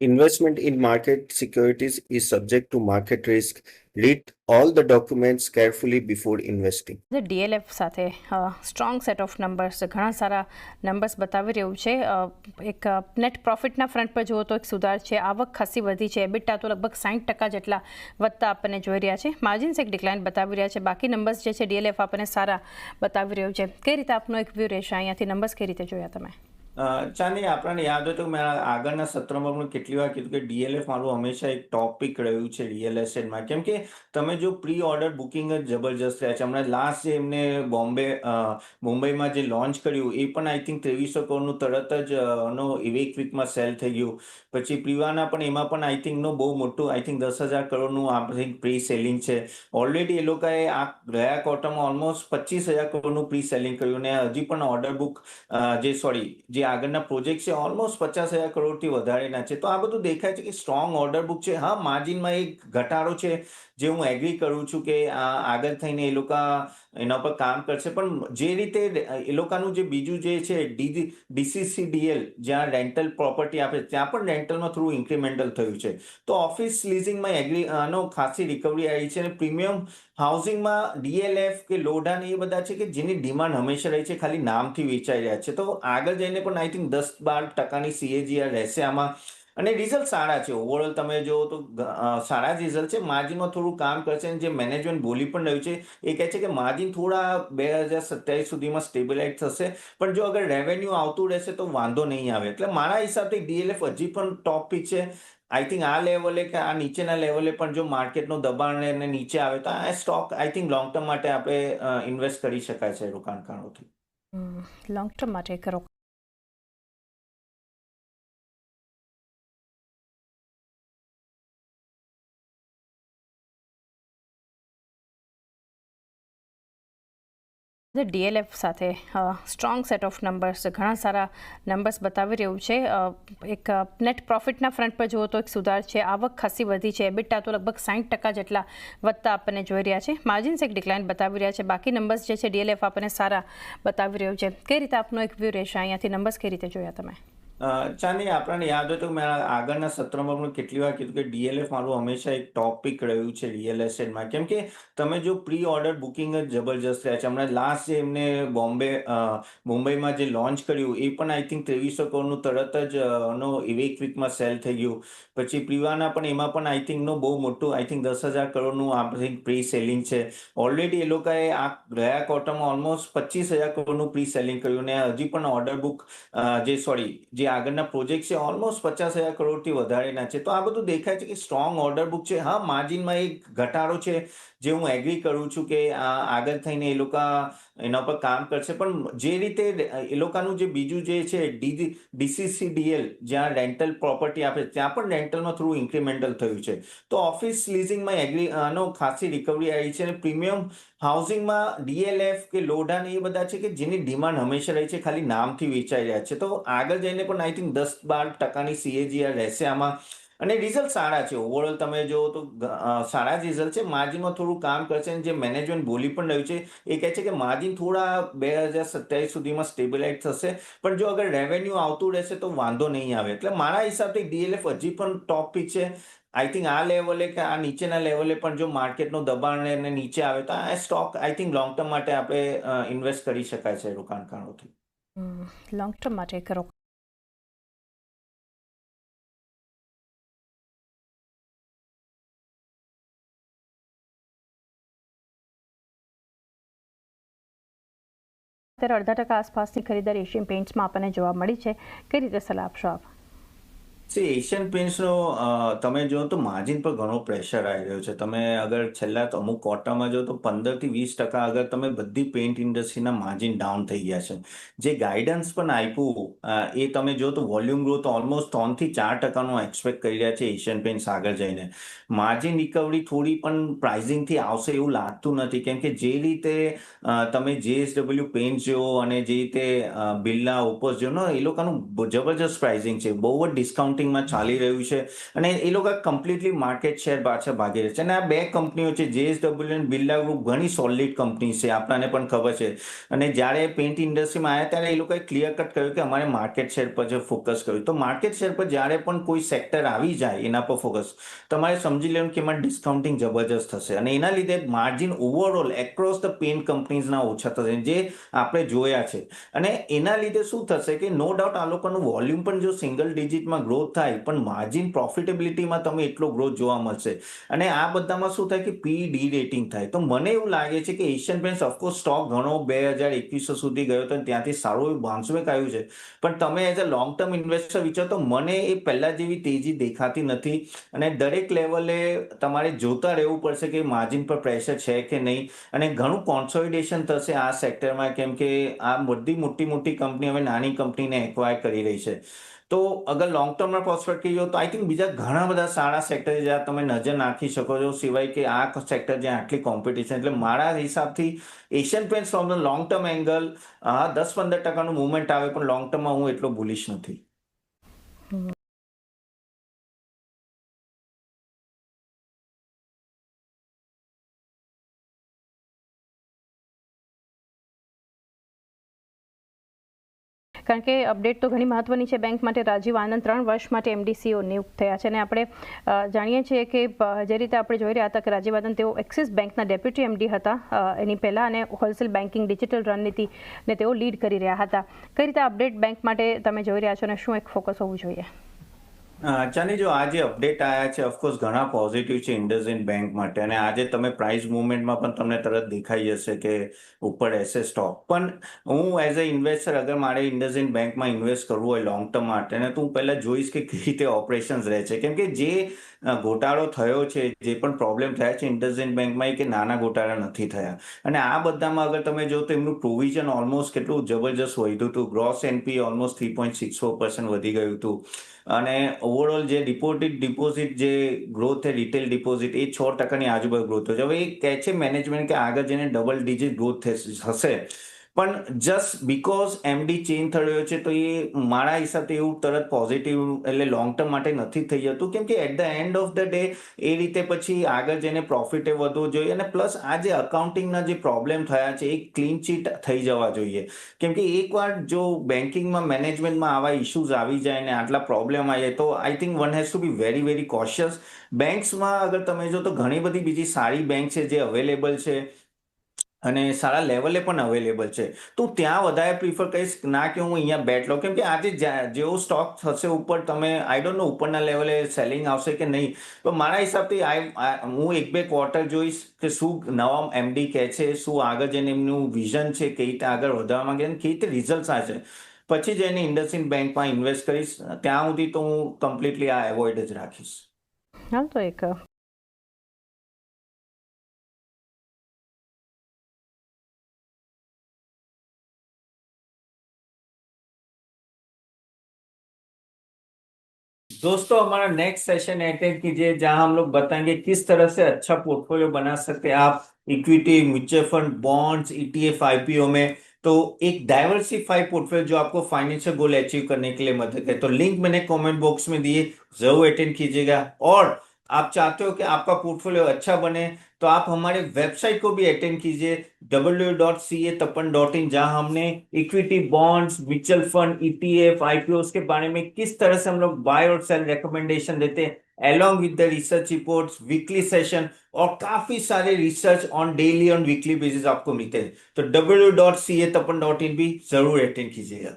Investment in market securities is subject to market risk. Read all the documents carefully before investing. DLF સાથે strong set of numbers, ઘણા સારા numbers બતાવી રહ્યું છે. એક net પ્રોફિટના front પર જુઓ તો એક સુધાર છે, આવક ખાસી વધી છે, એબિટા તો લગભગ 60% જેટલા વધતા આપણને જોઈ રહ્યા છે. માર્જિન્સ એક ડિક્લાઇન બતાવી રહ્યા છે. બાકી નંબર્સ જે છે DLF આપણને સારા બતાવી રહ્યું છે. કઈ રીતે આપનો એક વ્યૂ રહેશે અહીંયાથી? નંબર્સ કઈ રીતે જોયા તમે? ચાની આપણને યાદ હોય તો મેં આગળના સત્રમાં પણ કેટલી વાર કીધું કે ડીએલએફ મારું હંમેશા એક ટોપિક રહ્યું છે રિયલ એસ્ટેટમાં. કેમ કે તમે જો પ્રી ઓર્ડર બુકિંગ જ જબરજસ્ત રહ્યા છે. હમણાં લાસ્ટ જે એમને મુંબઈમાં જે લોન્ચ કર્યું એ પણ આઈ થિંક 2300 કરોડનું તરત જ એક વીકમાં સેલ થઈ ગયું. પછી પ્રીવાના પણ એમાં પણ આઈ થિંક બહુ મોટું આઈ થિંક 10,000 કરોડનું આઈ થિંક પ્રી સેલિંગ છે. ઓલરેડી એ લોકોએ આ ગયા ક્વાર્ટરમાં ઓલમોસ્ટ 25,000 કરોડનું પ્રી સેલિંગ કર્યું અને હજી પણ ઓર્ડર બુક જે આગળના પ્રોજેક્ટ છે ઓલમોસ્ટ 50,000 કરોડથી વધારેના છે. તો આ બધું દેખાય છે કે સ્ટ્રોંગ ઓર્ડર બુક છે. હા, માર્જિનમાં એક ઘટાડો છે જે હું એગ્રી કરું છું કે આગળ થઈને એ લોકો એના પર કામ કરશે. પણ જે રીતે એ લોકોનું જે બીજું જે છે DCCDL જ્યાં રેન્ટલ પ્રોપર્ટી આપે ત્યાં પણ રેન્ટલમાં થોડું ઇન્ક્રીમેન્ટલ થયું છે. તો ઓફિસ લીઝિંગમાં ખાસી રિકવરી આવી છે અને પ્રીમિયમ હાઉસિંગમાં DLF કે લોઢાન એ બધા છે કે જેની ડિમાન્ડ હંમેશા રહી છે, ખાલી નામથી વેચાઈ રહ્યા છે. તો આગળ જઈને પણ આઈ થિંક 10-12% CAGR રહેશે આમાં. અને રિઝલ્ટ સારા છે. ઓવરઓલ તમે જો તો સારા જ રિઝલ્ટ છે. માર્જિનમાં થોડું કામ કરશે અને જે મેનેજમેન્ટ બોલી પણ રહ્યું છે એ કહે છે કે માર્જિન થોડા 2027 સુધીમાં સ્ટેબિલાઇઝ થશે. પણ જો અગર રેવન્યુ આવતું રહેશે તો વાંધો નહીં આવે. એટલે મારા હિસાબથી DLF હજી પણ ટોપ પિક છે. આઈ થિંક આ લેવલે કે આ નીચેના લેવલે પણ જો માર્કેટનું દબાણ અને નીચે આવે તો આ stock I think long term માટે આપણે ઇન્વેસ્ટ કરી શકાય છે રોકાણકારોથી. લોંગ ટર્મ માટે કરો. DLF સાથે સ્ટ્રોંગ સેટ ઓફ નંબર્સ, ઘણા સારા નંબર્સ બતાવી રહ્યું છે. એક નેટ પ્રોફિટના ફ્રન્ટ પર જુઓ તો એક સુધાર છે, આવક ખાસી વધી છે, એબિટા તો લગભગ 60% જેટલા વધતા આપણને જોઈ રહ્યા છે. માર્જિન્સ એક ડિક્લાઇન બતાવી રહ્યા છે. બાકી નંબર્સ જે છે DLF આપણને સારા બતાવી રહ્યું છે. કઈ રીતે આપનો એક વ્યૂ રહેશે અહીંયાથી? નંબર્સ કઈ રીતે જોયા તમે? ચાની આપણને યાદ હોય તો મેં આગળના સત્રમાં પણ કેટલી વાર કીધું કે DLF મારું હંમેશા એક ટોપિક રહ્યું છે રિયલ એસ્ટેટમાં. કેમ કે તમે જો પ્રી ઓર્ડર બુકિંગ જ જબરજસ્ત રહ્યા છે. હમણાં લાસ્ટ જે એમને મુંબઈમાં જે લોન્ચ કર્યું એ પણ આઈ થિંક 2300 કરોડનું તરત જ એક વીકમાં સેલ થઈ ગયું. પછી પ્રીવાના પણ એમાં પણ આઈ થિંક બહુ મોટું આઈ થિંક 10,000 કરોડનું આઈ થિંક પ્રી સેલિંગ છે. ઓલરેડી એ લોકોએ આ ગયા ક્વાર્ટરમાં ઓલમોસ્ટ 25,000 કરોડનું પ્રી સેલિંગ કર્યું અને હજી પણ ઓર્ડર બુક જે આગળના પ્રોજેક્ટ છે ઓલમોસ્ટ 50,000 કરોડથી વધારેના છે. તો આ બધું દેખાય છે કે સ્ટ્રોંગ ઓર્ડર બુક છે. હા, માર્જિનમાં એક ઘટાડો છે જે હું એગ્રી કરું છું કે આગળ થઈને એ લોકો એના પર કામ કરશે. પણ જે રીતે એ લોકોનું જે બીજું જે છે DCCDL જ્યાં રેન્ટલ પ્રોપર્ટી આપે ત્યાં પણ રેન્ટલમાં થોડું ઇન્ક્રીમેન્ટલ થયું છે. તો ઓફિસ લીઝિંગમાં ખાસી રિકવરી આવી છે અને પ્રીમિયમ હાઉસિંગમાં DLF કે લોઢાન એ બધા છે કે જેની ડિમાન્ડ હંમેશા રહી છે, ખાલી નામથી વેચાઈ રહ્યા છે. તો આગળ જઈને પણ આઈ થિંક 10-12% CAGR રહેશે આમાં. અને રિઝલ્ટ સારા છે. ઓવરઓલ તમે જો તો સારા જ રિઝલ્ટ છે. માર્જિનમાં થોડું કામ કરશે અને જે મેનેજમેન્ટ બોલી પણ રહ્યું છે એ કહે છે કે માર્જિન થોડા 2027 સુધીમાં સ્ટેબિલાઇઝ થશે. પણ જો અગર રેવન્યુ આવતું રહેશે તો વાંધો નહીં આવે. એટલે મારા હિસાબથી DLF હજી પણ ટોપ પિક છે. આઈ થિંક આ લેવલે કે આ નીચેના લેવલે પણ જો માર્કેટનું દબાણ અને નીચે આવે તો આ stock I think long term માટે આપણે ઇન્વેસ્ટ કરી શકાય છે રોકાણકારોથી. લોંગ ટર્મ માટે કરો. અત્યારે 0.5% આસપાસની ખરીદારી એશિયન પેઇન્ટ્સમાં આપણને જોવા મળી છે. કઈ રીતે સલાહ આપશો આપ? એશિયન પેઇન્ટ્સનો તમે જો તો માર્જિન પર ઘણો પ્રેશર આવી રહ્યો છે. તમે અગર છેલ્લા અમુક ક્વાર્ટરમાં જો તો 15-20% અગર તમે બધી પેઇન્ટ ઇન્ડસ્ટ્રીના માર્જિન ડાઉન થઈ ગયા છે. જે ગાઈડન્સ પણ આપ્યું એ તમે જો તો વોલ્યુમ ગ્રોથ ઓલમોસ્ટ 3-4%નું એક્સપેક્ટ કરી રહ્યા છે એશિયન પેઇન્ટ્સ આગળ જઈને. માર્જિન રિકવરી થોડી પણ પ્રાઇઝિંગથી આવશે એવું લાગતું નથી. કેમ કે જે રીતે તમે JSW પેઇન્ટ જો અને જે રીતે બિરલા ઓપોસ જો ને એ લોકોનું જબરજસ્ત પ્રાઇઝિંગ છે. બહુ જ ડિસ્કાઉન્ટ ડિસ્કાઉન્ટિંગમાં ચાલી રહ્યું છે અને એ લોકો કમ્પ્લીટલી માર્કેટ શેર પાછળ ભાગી રહ્યા છે. અને આ બે કંપનીઓ છે, JSW અને બિરલા ગ્રુપ, ઘણી સોલિડ કંપની છે, આપણને પણ ખબર છે. અને જ્યારે પેન્ટ ઇન્ડસ્ટ્રીમાં આવ્યા ત્યારે એ લોકોએ ક્લિયર કટ કહ્યું કે અમારે માર્કેટ શેર પર જ ફોકસ કર્યું. તો માર્કેટ શેર પર જ્યારે પણ કોઈ સેક્ટર આવી જાય એના પર ફોકસ, તમારે સમજી લેવાનું કે એમાં ડિસ્કાઉન્ટિંગ જબરજસ્ત થશે અને એના લીધે margin overall across the paint કંપનીઝના ઓછા થશે, જે આપણે જોયા છે. અને એના લીધે શું થશે કે નો ડાઉટ આ લોકોનું વોલ્યુમ પણ જો સિંગલ ડિજિટમાં ગ્રોથ થાય, પણ માર્જિન પ્રોફિટેબિલિટીમાં તમે એટલો ગ્રોથ જોવા મળશે. અને આ બધામાં શું થાય કે પી ડી રેટિંગ થાય. તો મને એવું લાગે છે કે એશિયન પેઇન્ટ્સ ઓફકોર્સ સ્ટોક ઘણો 2021 સુધી ગયો હતો અને ત્યાંથી સારું એવું બાઉન્સ બેક આવ્યું છે, પણ તમે as a long term investor વિચારો તો મને એ પહેલા જેવી તેજી દેખાતી નથી. અને દરેક લેવલે તમારે જોતા રહેવું પડશે કે માર્જિન પર પ્રેશર છે કે નહીં, અને ઘણું કોન્સોલિડેશન થશે આ સેક્ટરમાં, કેમ કે આ બધી મોટી મોટી કંપની હવે નાની કંપનીને એક્વાયર કરી રહી છે. તો અગર લોંગ ટર્મના પર્સપેક્ટિવ જો તો આઈ થિંક બીજા ઘણા બધા સારા સેક્ટર જ્યાં તમે નજર નાખી શકો છો, સિવાય કે આ સેક્ટર જ્યાં આટલી કોમ્પિટિશન. એટલે મારા હિસાબથી Asian paints from the long term angle 10-15% movement આવે, પણ લોંગ ટર્મમાં હું એટલો બુલિશ નથી. કારણ કે અપડેટ તો ઘણી મહત્વની છે બેંક માટે. રાજીવ આનંદ 3 વર્ષ માટે MD/CEO નિયુક્ત થયા છે અને આપણે જાણીએ છીએ કે જે રીતે આપણે જોઈ રહ્યા હતા કે રાજીવ આનંદ તેઓ એક્સિસ બેંકના ડેપ્યુટી MD હતા એની પહેલાં, અને હોલસેલ બેન્કિંગ ડિજિટલ રણનીતિને તેઓ લીડ કરી રહ્યા હતા. કઈ રીતે અપડેટ બેંક માટે તમે જોઈ રહ્યા છો અને શું એક ફોકસ હોવું જોઈએ? ચાની જો આ જે અપડેટ આવ્યા છે ઓફકોર્સ ઘણા પોઝિટિવ છે ઇન્ડસઇન્ડ બેંક માટે. અને આજે તમે પ્રાઇસ મુવમેન્ટમાં પણ તમને તરત દેખાઈ જશે કે ઉપર એસે સ્ટોક. પણ હું એઝ અ ઇન્વેસ્ટર અગર મારે ઇન્ડસઇન્ડ બેંકમાં ઇન્વેસ્ટ કરવું હોય લોંગ ટર્મ માટે, ને તો હું પહેલાં જોઈશ કે કેવી રીતે ઓપરેશન્સ રહે છે. કેમ કે જે ઘોટાળો થયો છે, જે પણ પ્રોબ્લેમ થયા છે ઇન્ડસઇન્ડ બેંકમાં, એ કે નાના ઘોટાળા નથી થયા. અને આ બધામાં અગર તમે જો તો એમનું પ્રોવિઝન ઓલમોસ્ટ કેટલું જબરજસ્ત વધ્યું હતું. ગ્રોસ NPA ઓલમોસ્ટ 3.64% વધી ગયું હતું. અને ઓવરઓલ જે ડિપોઝિટ જે ગ્રોથ છે રિટેલ ડિપોઝિટ, એ 6%ની આજુબાજુ ગ્રોથ છે. હવે એ કહે છે મેનેજમેન્ટ કે આગળ જઈને ડબલ ડિજિટ ગ્રોથ હશે, પણ જસ્ટ બીકોઝ MD ચેન્જ થયો છે તો એ મારા હિસાબથી એવું તરત પોઝિટિવ એટલે લોંગ ટર્મ માટે નથી થઈ જતું. કેમ કે at the end of the day એ રીતે પછી આગળ જઈને પ્રોફિટે વધવું જોઈએ. અને પ્લસ આ જે અકાઉન્ટિંગના જે પ્રોબ્લેમ થયા છે એ ક્લીન ચીટ થઈ જવા જોઈએ. કેમ કે એકવાર જો બેન્કિંગમાં મેનેજમેન્ટમાં આવા ઇશ્યુઝ આવી જાય ને આટલા પ્રોબ્લેમ આવી જાય, તો I think one has to be very very cautious. બેંક્સમાં અગર તમે જો તો ઘણી બધી બીજી સારી બેંક છે જે અવેલેબલ છે અને સારા લેવલે પણ અવેલેબલ છે. તો ત્યાં વધારે પ્રિફર કરીશ, ના કે હું અહીંયા બેટ લો. કેમ કે આજે જેવો સ્ટોક થશે ઉપર, તમે આઈ ડોન્ટ નો ઉપરના લેવલે સેલિંગ આવશે કે નહીં, તો મારા હિસાબથી હું 1-2 ક્વાર્ટર જોઈશ કે શું નવા MD કહે છે, શું આગળ જઈને એમનું વિઝન છે, કઈ રીતે આગળ વધવા માંગે, કઈ રીતે રિઝલ્ટ આવે છે, પછી જઈને ઇન્ડસઇન્ડ બેંકમાં ઇન્વેસ્ટ કરીશ. ત્યાં સુધી તો હું કમ્પ્લીટલી આ એવોઇડ જ રાખીશ. હાલ તો એક दोस्तों हमारा नेक्स्ट सेशन अटेंड कीजिए जहां हम लोग बताएंगे किस तरह से अच्छा पोर्टफोलियो बना सकते हैं आप equity, mutual fund, bonds, ETF, IPO में. तो एक डाइवर्सिफाइड पोर्टफोलियो जो आपको फाइनेंशियल गोल अचीव करने के लिए मदद करे. तो लिंक मैंने कमेंट बॉक्स में दिए, जरूर अटेंड कीजिएगा. और आप चाहते हो कि आपका पोर्टफोलियो अच्छा बने तो आप हमारे वेबसाइट को भी अटेंड कीजिए www.catapan.in, जहां हमने equity, bonds, mutual fund, ETF, IPO के बारे में किस तरह से हम लोग बाय और सेल रिकमेंडेशन देते हैं along with the research reports, weekly session और काफी सारे रिसर्च ऑन डेली और वीकली बेसिस आपको मिलते हैं. तो www.catapan.in भी जरूर अटेंड कीजिएगा.